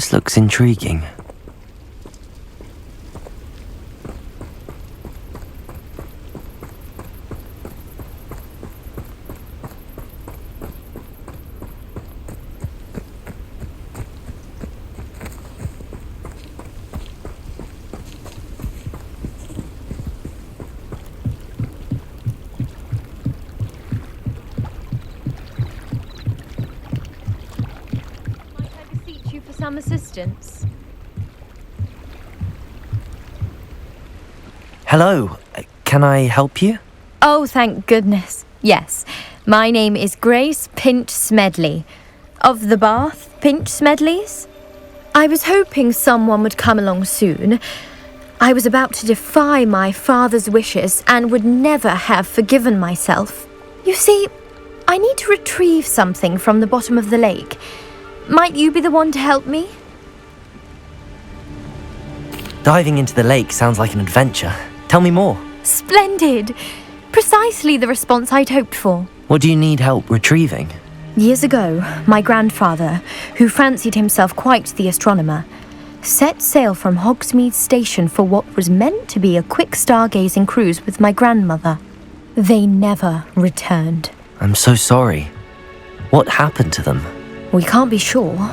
This looks intriguing. Some assistance. Hello, can I help you? Oh, thank goodness. Yes, my name is Grace Pinch Smedley, of the Bath Pinch Smedleys. I was hoping someone would come along soon. I was about to defy my father's wishes and would never have forgiven myself. You see, I need to retrieve something from the bottom of the lake. Might you be the one to help me? Diving into the lake sounds like an adventure. Tell me more. Splendid! Precisely the response I'd hoped for. What do you need help retrieving? Years ago, my grandfather, who fancied himself quite the astronomer, set sail from Hogsmeade Station for what was meant to be a quick stargazing cruise with my grandmother. They never returned. I'm so sorry. What happened to them? We can't be sure.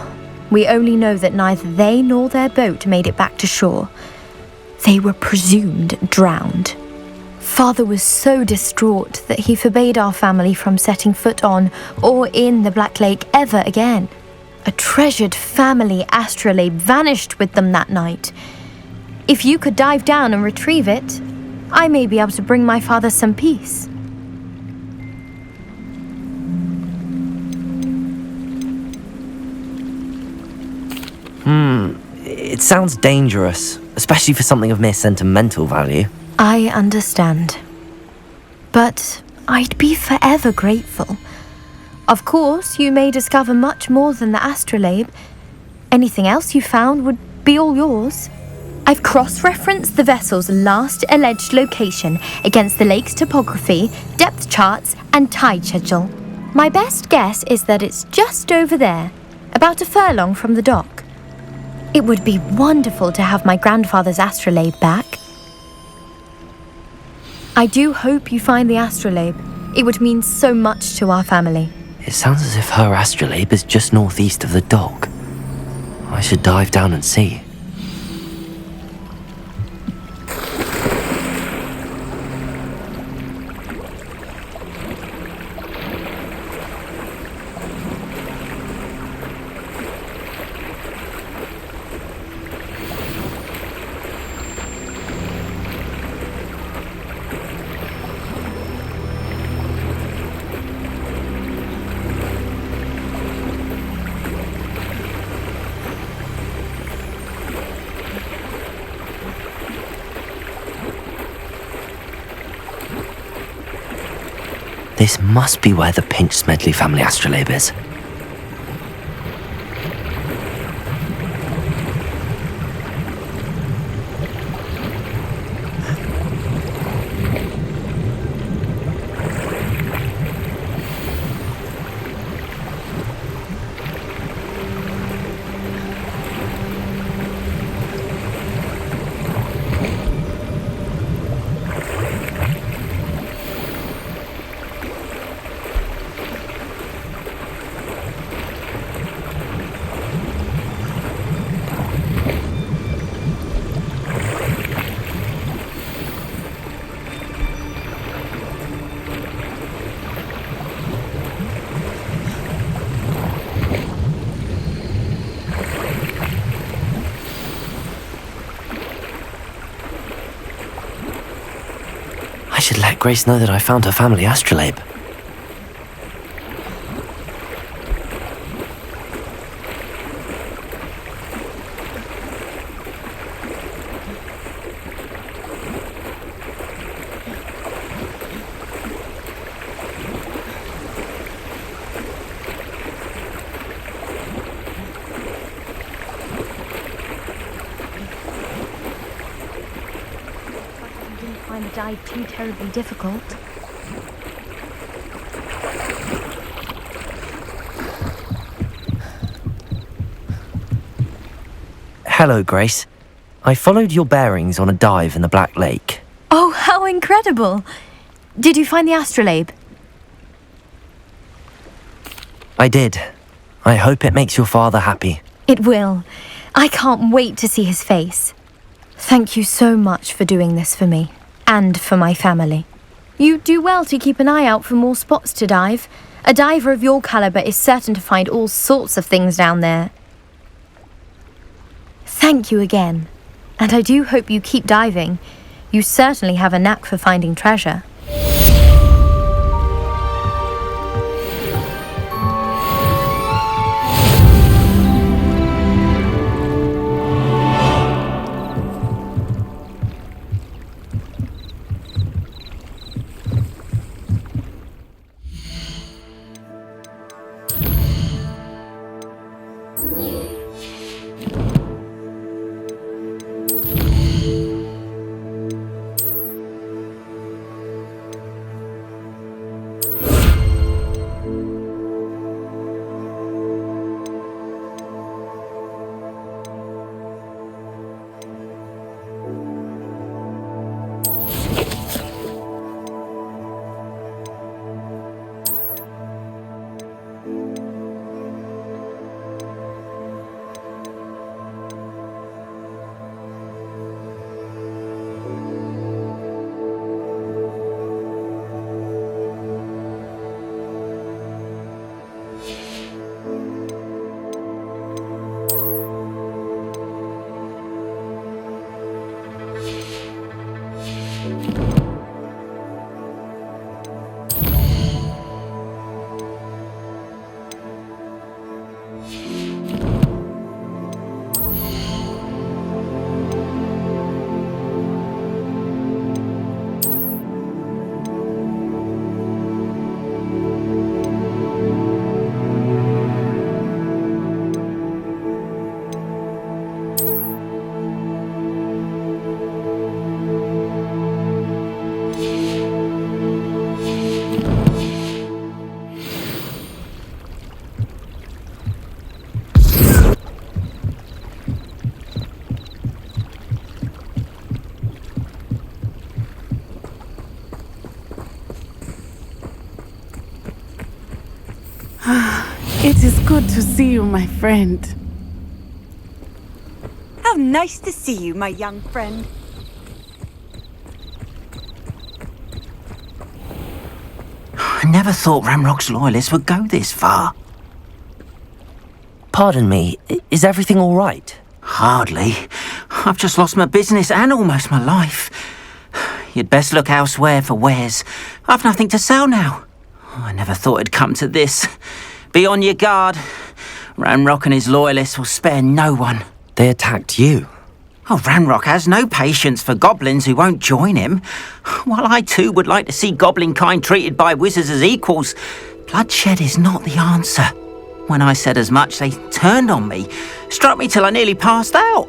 We only know that neither they nor their boat made it back to shore. They were presumed drowned. Father was so distraught that he forbade our family from setting foot on or in the Black Lake ever again. A treasured family astrolabe vanished with them that night. If you could dive down and retrieve it, I may be able to bring my father some peace. It sounds dangerous, especially for something of mere sentimental value. I understand. But I'd be forever grateful. Of course, you may discover much more than the astrolabe. Anything else you found would be all yours. I've cross-referenced the vessel's last alleged location against the lake's topography, depth charts, and tide schedule. My best guess is that it's just over there, about a furlong from the dock. It would be wonderful to have my grandfather's astrolabe back. I do hope you find the astrolabe. It would mean so much to our family. It sounds as if her astrolabe is just northeast of the dock. I should dive down and see. This must be where the Pinch Smedley family astrolabe is. I should let Grace know that I found her family astrolabe. Find the dive too terribly difficult. Hello, Grace. I followed your bearings on a dive in the Black Lake. Oh, how incredible! Did you find the astrolabe? I did. I hope it makes your father happy. It will. I can't wait to see his face. Thank you so much for doing this for me, and for my family. You do well to keep an eye out for more spots to dive. A diver of your caliber is certain to find all sorts of things down there. Thank you again, and I do hope you keep diving. You certainly have a knack for finding treasure. It is good to see you, my friend. How nice to see you, my young friend. I never thought Ramrock's loyalists would go this far. Pardon me, is everything all right? Hardly. I've just lost my business and almost my life. You'd best look elsewhere for wares. I've nothing to sell now. I never thought it'd come to this. Be on your guard. Ramrock and his loyalists will spare no one. They attacked you. Oh, Ramrock has no patience for goblins who won't join him. While I too would like to see goblin kind treated by wizards as equals, bloodshed is not the answer. When I said as much, they turned on me, struck me till I nearly passed out.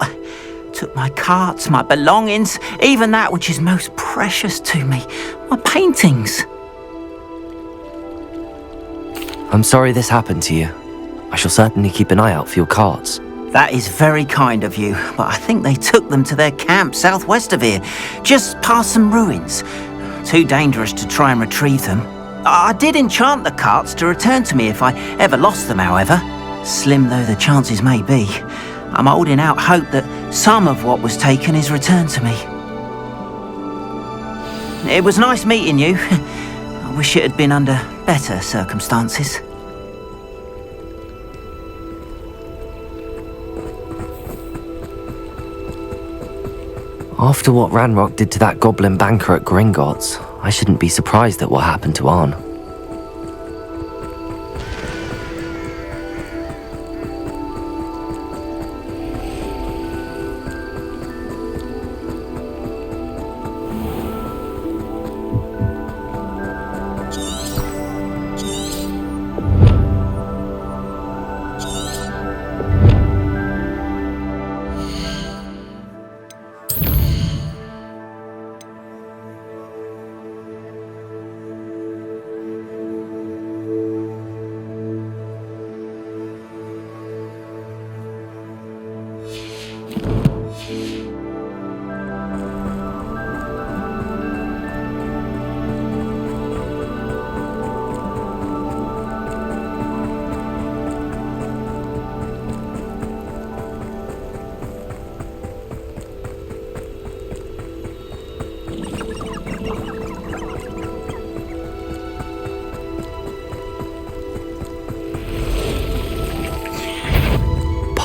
Took my carts, my belongings, even that which is most precious to me, my paintings. I'm sorry this happened to you. I shall certainly keep an eye out for your carts. That is very kind of you, but I think they took them to their camp southwest of here, just past some ruins. Too dangerous to try and retrieve them. I did enchant the carts to return to me if I ever lost them, however. Slim though the chances may be, I'm holding out hope that some of what was taken is returned to me. It was nice meeting you. I wish it had been under better circumstances. After what Ranrock did to that goblin banker at Gringotts, I shouldn't be surprised at what happened to Arn.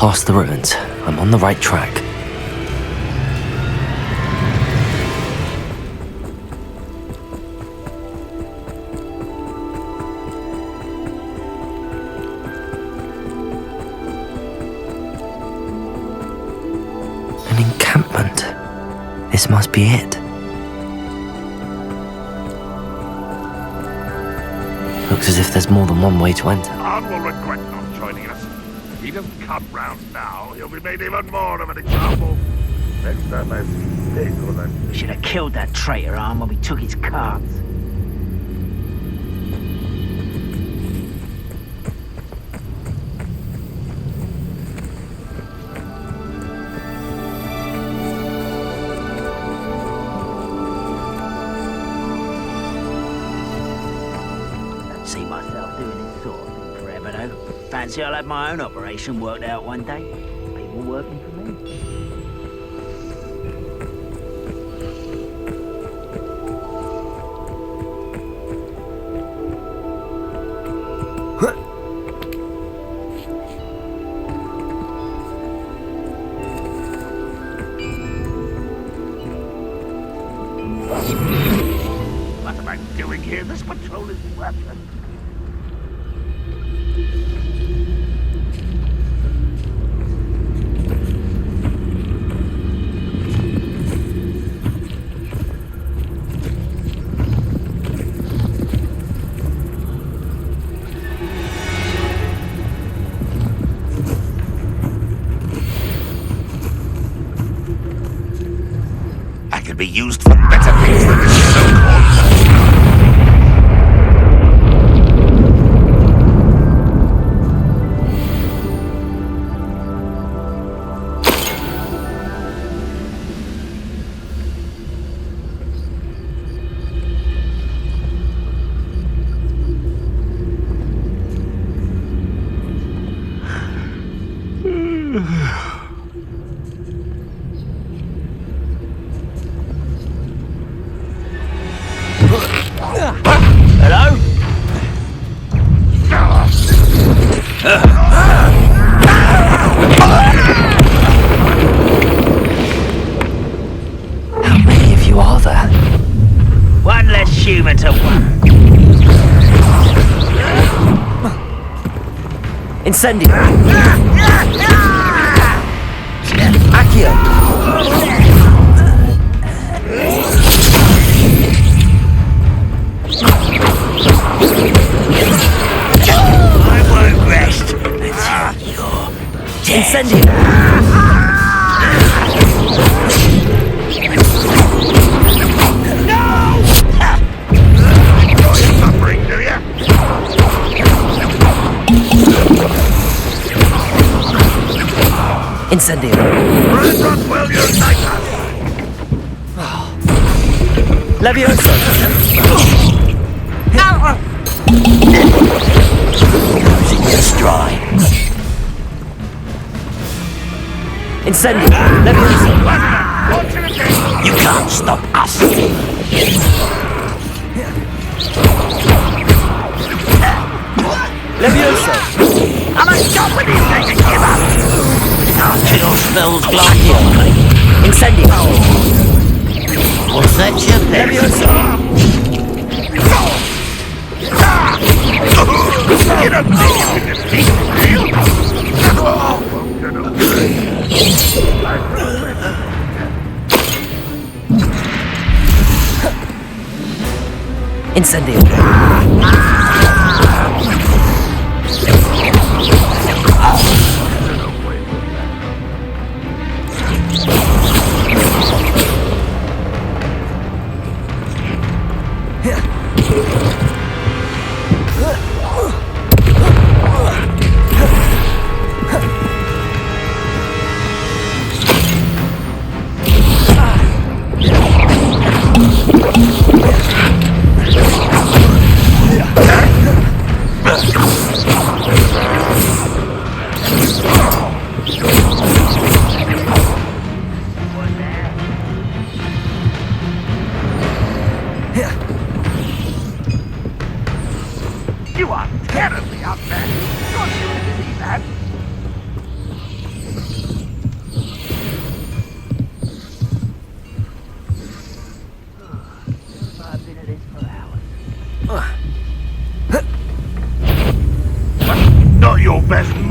past the ruins. I'm on the right track. An encampment. This must be it. Looks as if there's more than one way to enter. Arn will regret not joining us. If he doesn't come round now, he'll be made even more of an example. Next time I see big or that. We should have killed that traitor, Arn, when we took his cards. See myself doing this sort of thing forever, though. Fancy I'll have my own operation worked out one day. People working for me. What am I doing here? This patrol is worthless. I could be used for better things than this so-called. Hello? How many of you are there? One less human to one. Incendio! Accio! I won't rest until you're dead. Incendio! Enjoy suffering, do ya? Incendio! Run, will unite us! Levioso! Losing your stride. Incendio! Levioso! You can't stop us. Levioso! I'm a stop with these things and give up. Our kill spells gladio. Incendio! Was that your Levioso! You don't think you can defeat me, do you? Oh, you know. Incendio!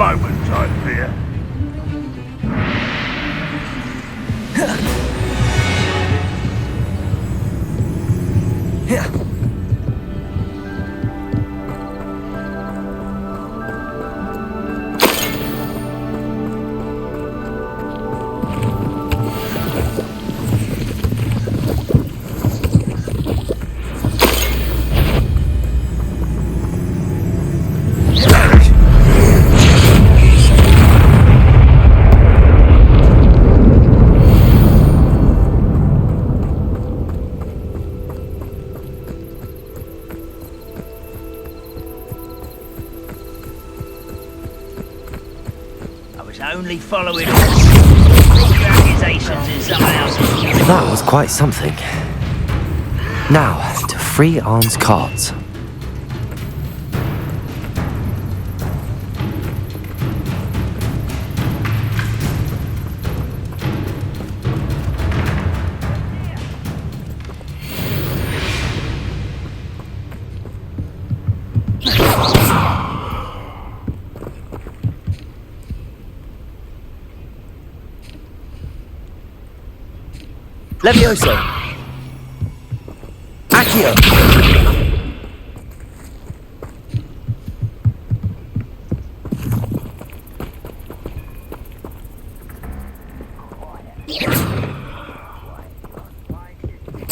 moment, I fear. Only following accusations in someone else's. That was quite something. Now, to free Arne's cards. Levioso! Accio!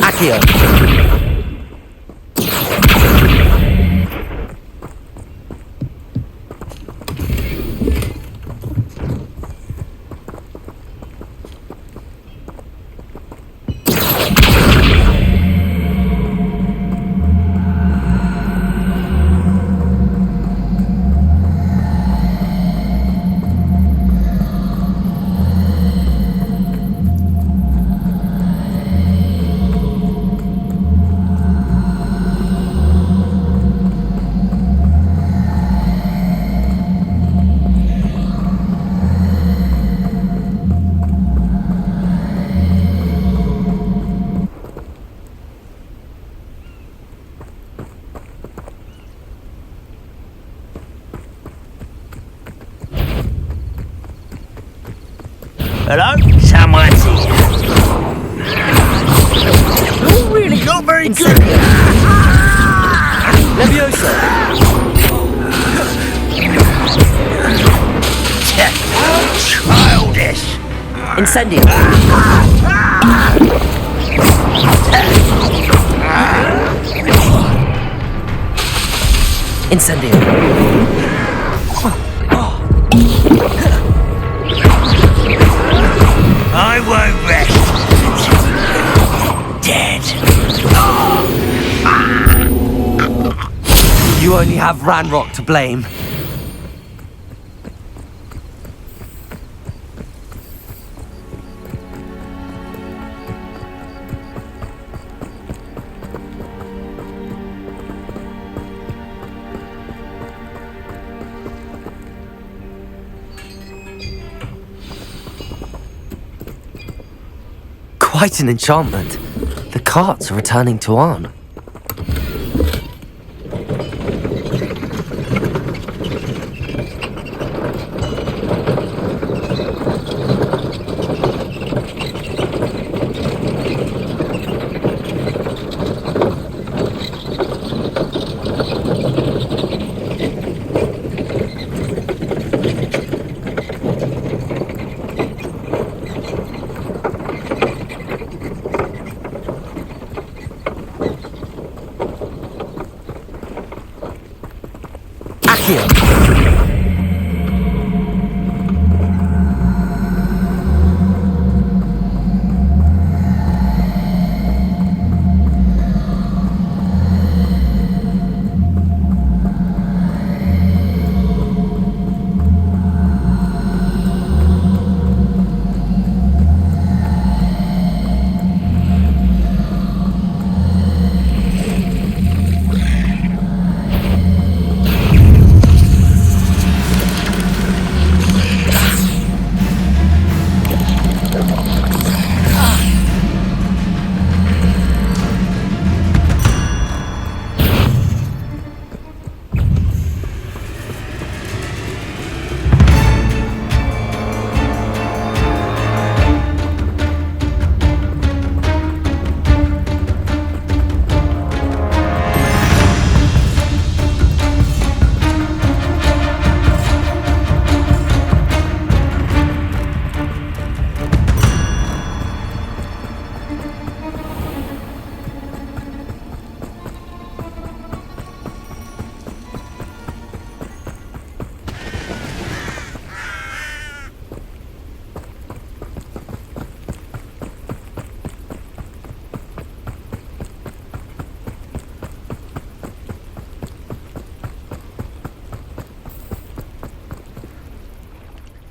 Accio! Hello? Someone's here. You're really not very good. Levioso! Childish. Incendio! Incendio! I won't rest. Dead. You only have Ranrock to blame. Quite an enchantment. The carts are returning to Arne.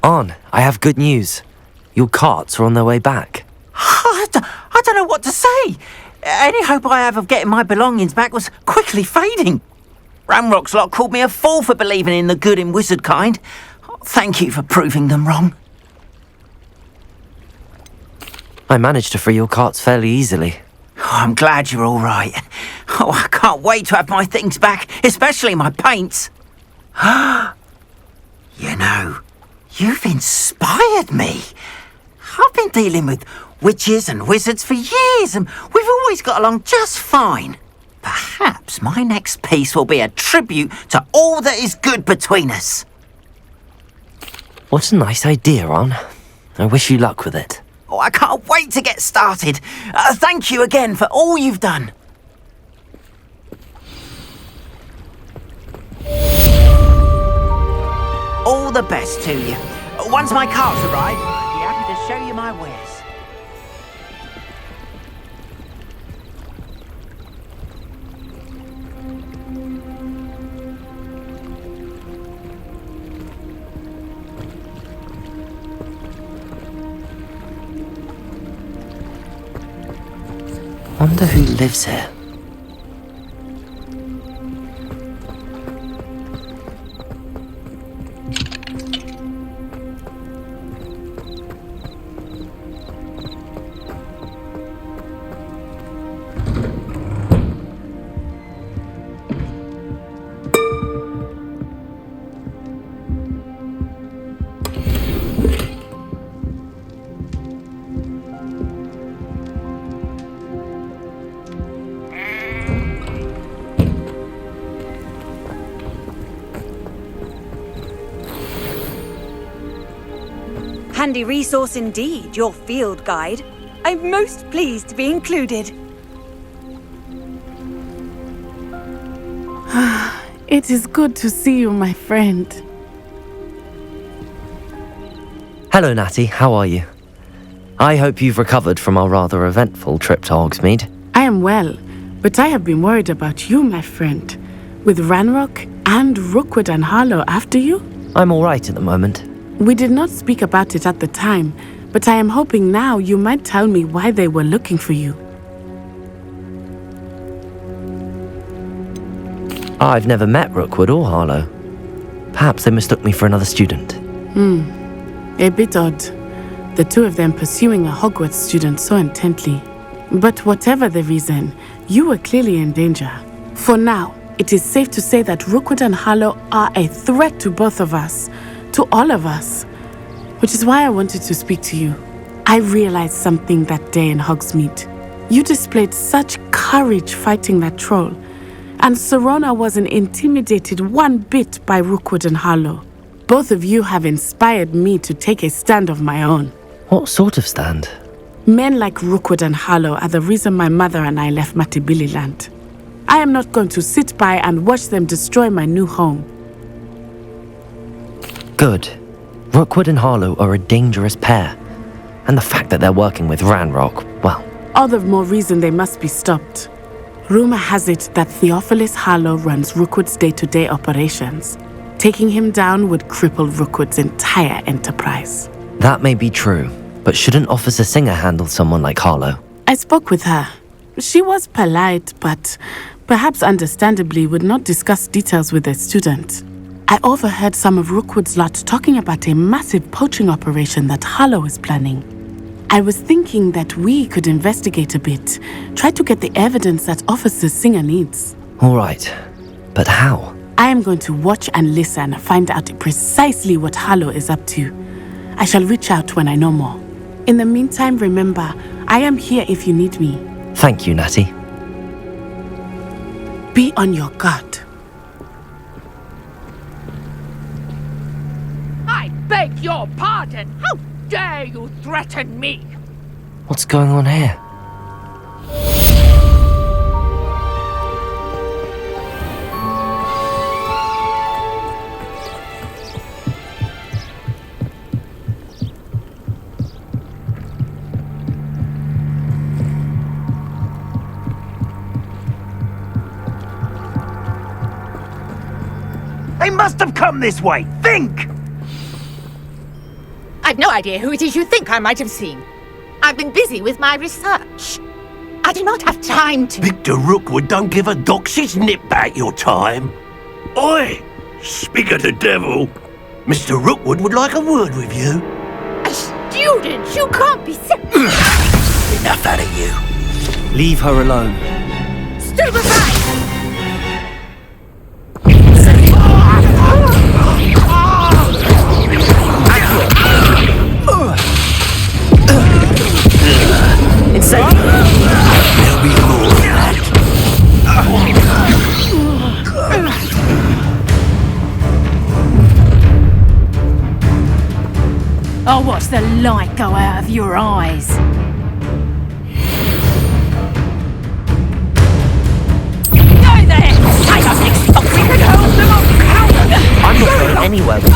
On, I have good news. Your carts are on their way back. I don't know what to say. Any hope I have of getting my belongings back was quickly fading. Ranrock's lot called me a fool for believing in the good in wizard kind. Thank you for proving them wrong. I managed to free your carts fairly easily. I'm glad you're all right. Oh, I can't wait to have my things back, especially my paints. You know, you've inspired me. I've been dealing with witches and wizards for years, and we've always got along just fine. Perhaps my next piece will be a tribute to all that is good between us. What a nice idea, On. I wish you luck with it. Oh, I can't wait to get started. Thank you again for all you've done. All the best to you. Once my carts arrive, I'll be happy to show you my wares. Wonder who lives here. Handy resource indeed, your field guide. I'm most pleased to be included. It is good to see you, my friend. Hello, Natty. How are you? I hope you've recovered from our rather eventful trip to Hogsmeade. I am well, but I have been worried about you, my friend. With Ranrock and Rookwood and Harlow after you? I'm all right at the moment. We did not speak about it at the time, but I am hoping now you might tell me why they were looking for you. I've never met Rookwood or Harlow. Perhaps they mistook me for another student. A bit odd. The two of them pursuing a Hogwarts student so intently. But whatever the reason, you were clearly in danger. For now, it is safe to say that Rookwood and Harlow are a threat to both of us. To all of us. Which is why I wanted to speak to you. I realized something that day in Hogsmeade. You displayed such courage fighting that troll. And Serona wasn't intimidated one bit by Rookwood and Harlow. Both of you have inspired me to take a stand of my own. What sort of stand? Men like Rookwood and Harlow are the reason my mother and I left Matibili land. I am not going to sit by and watch them destroy my new home. Good. Rookwood and Harlow are a dangerous pair. And the fact that they're working with Ranrock, well... All the more reason they must be stopped. Rumor has it that Theophilus Harlow runs Rookwood's day-to-day operations. Taking him down would cripple Rookwood's entire enterprise. That may be true, but shouldn't Officer Singer handle someone like Harlow? I spoke with her. She was polite, but perhaps understandably would not discuss details with a student. I overheard some of Rookwood's lot talking about a massive poaching operation that Harlow is planning. I was thinking that we could investigate a bit, try to get the evidence that Officer Singer needs. All right, but how? I am going to watch and listen, find out precisely what Harlow is up to. I shall reach out when I know more. In the meantime, remember, I am here if you need me. Thank you, Natty. Be on your guard. I beg your pardon! How dare you threaten me? What's going on here? They must have come this way. Think! I've no idea who it is you think I might have seen. I've been busy with my research. I do not have time to... Victor Rookwood don't give a doxy's nip back your time. Oi! Speak of the devil. Mr. Rookwood would like a word with you. A student? You can't be sick. Enough out of you. Leave her alone. Stand aside! Insane. There'll be more of that. I'll watch the light go out of your eyes. Go there! I don't expect we can hold them up. I'm not going anywhere with you.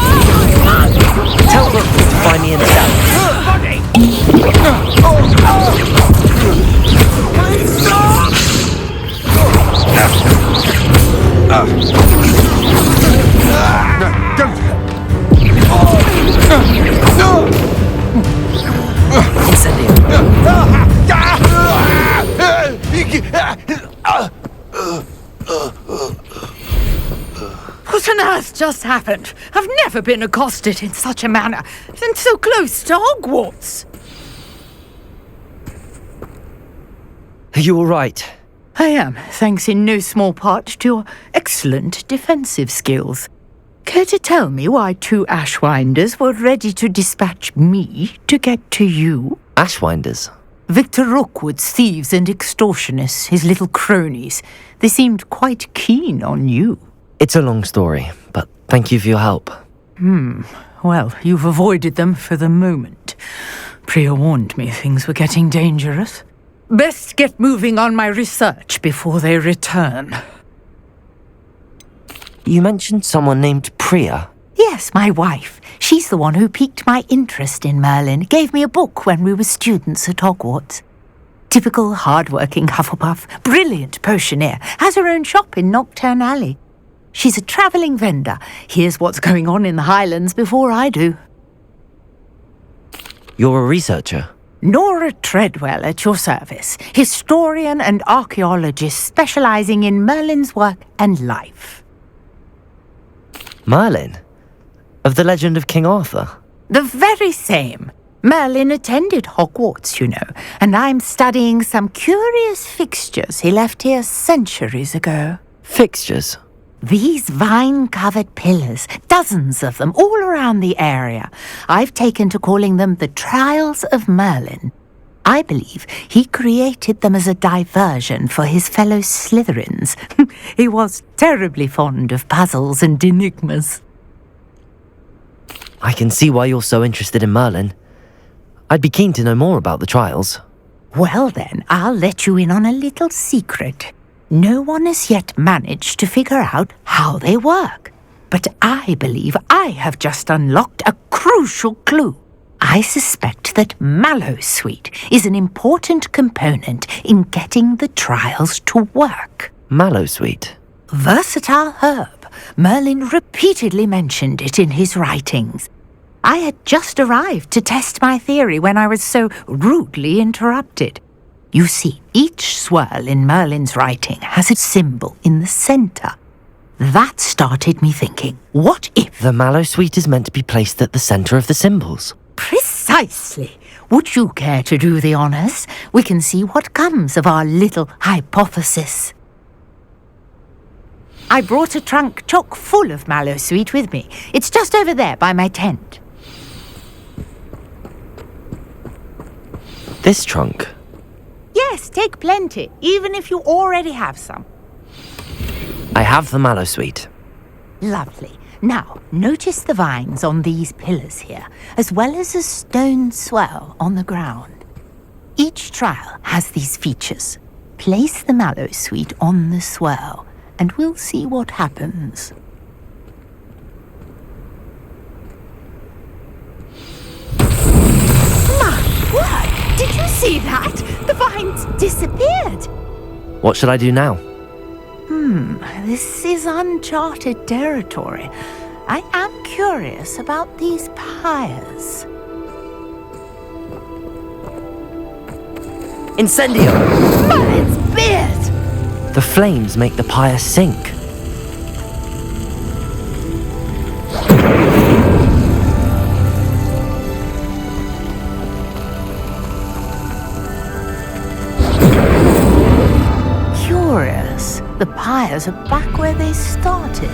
Tell Rookwood to find me in the cell. What on earth just happened? I've never been accosted in such a manner, and so close to Hogwarts. Are you all right? I am, thanks in no small part to your excellent defensive skills. Care to tell me why 2 Ashwinders were ready to dispatch me to get to you? Ashwinders? Victor Rookwood's thieves and extortionists, his little cronies. They seemed quite keen on you. It's a long story, but thank you for your help. Well, you've avoided them for the moment. Priya warned me things were getting dangerous. Best get moving on my research before they return. You mentioned someone named Priya. Yes, my wife. She's the one who piqued my interest in Merlin. Gave me a book when we were students at Hogwarts. Typical hard-working Hufflepuff, brilliant potioneer, has her own shop in Knockturn Alley. She's a travelling vendor. Hears what's going on in the Highlands before I do. You're a researcher? Nora Treadwell at your service. Historian and archaeologist specialising in Merlin's work and life. Merlin? Of the legend of King Arthur? The very same. Merlin attended Hogwarts, you know, and I'm studying some curious fixtures he left here centuries ago. Fixtures? These vine-covered pillars, dozens of them, all around the area. I've taken to calling them the Trials of Merlin. I believe he created them as a diversion for his fellow Slytherins. He was terribly fond of puzzles and enigmas. I can see why you're so interested in Merlin. I'd be keen to know more about the trials. Well then, I'll let you in on a little secret. No one has yet managed to figure out how they work. But I believe I have just unlocked a crucial clue. I suspect that Mallowsweet is an important component in getting the trials to work. Mallowsweet? Versatile herb. Merlin repeatedly mentioned it in his writings. I had just arrived to test my theory when I was so rudely interrupted. You see, each swirl in Merlin's writing has a symbol in the centre. That started me thinking, what if... The Mallowsweet is meant to be placed at the centre of the symbols. Precisely. Would you care to do the honours? We can see what comes of our little hypothesis. I brought a trunk chock full of Mallowsweet with me. It's just over there by my tent. This trunk? Yes, take plenty, even if you already have some. I have the Mallowsweet. Lovely. Now, notice the vines on these pillars here, as well as a stone swell on the ground. Each trial has these features. Place the Mallowsweet on the swell, and we'll see what happens. My word! Did you see that? The vines disappeared. What should I do now? This is uncharted territory. I am curious about these pyres. Incendio! Merlin's beard! The flames make the pyre sink. Curious. The pyres are back where they started.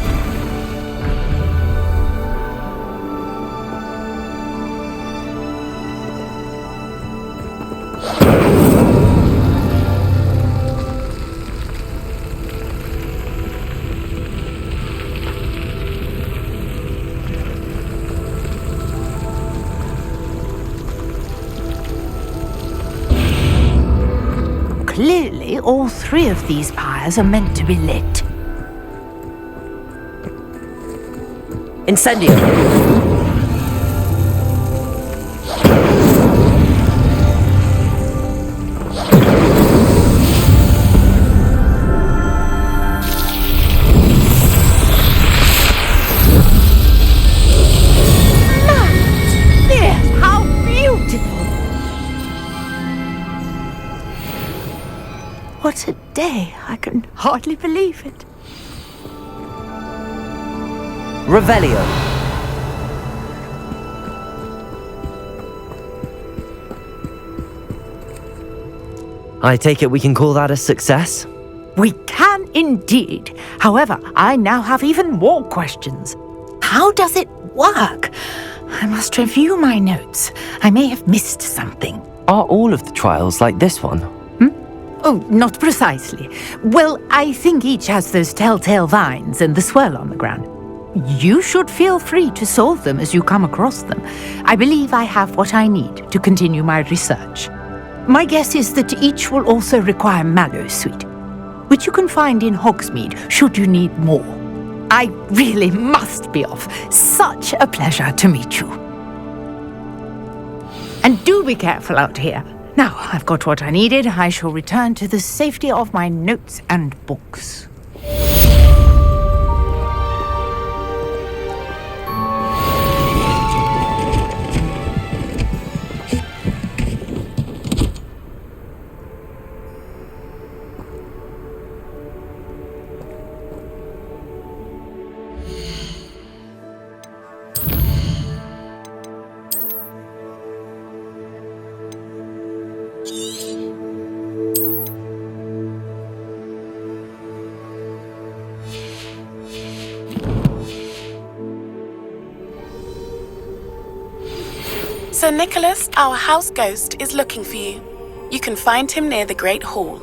Clearly, all three of these pyres are meant to be lit. Incendio! Yes, how beautiful! What a day! I can hardly believe it. Revelio! I take it we can call that a success? We can indeed. However, I now have even more questions. How does it work? I must review my notes. I may have missed something. Are all of the trials like this one? Oh, not precisely. Well, I think each has those telltale vines and the swirl on the ground. You should feel free to solve them as you come across them. I believe I have what I need to continue my research. My guess is that each will also require mallow sweet, which you can find in Hogsmeade should you need more. I really must be off. Such a pleasure to meet you. And do be careful out here. Now I've got what I needed, I shall return to the safety of my notes and books. Sir Nicholas, our house ghost, is looking for you. You can find him near the Great Hall.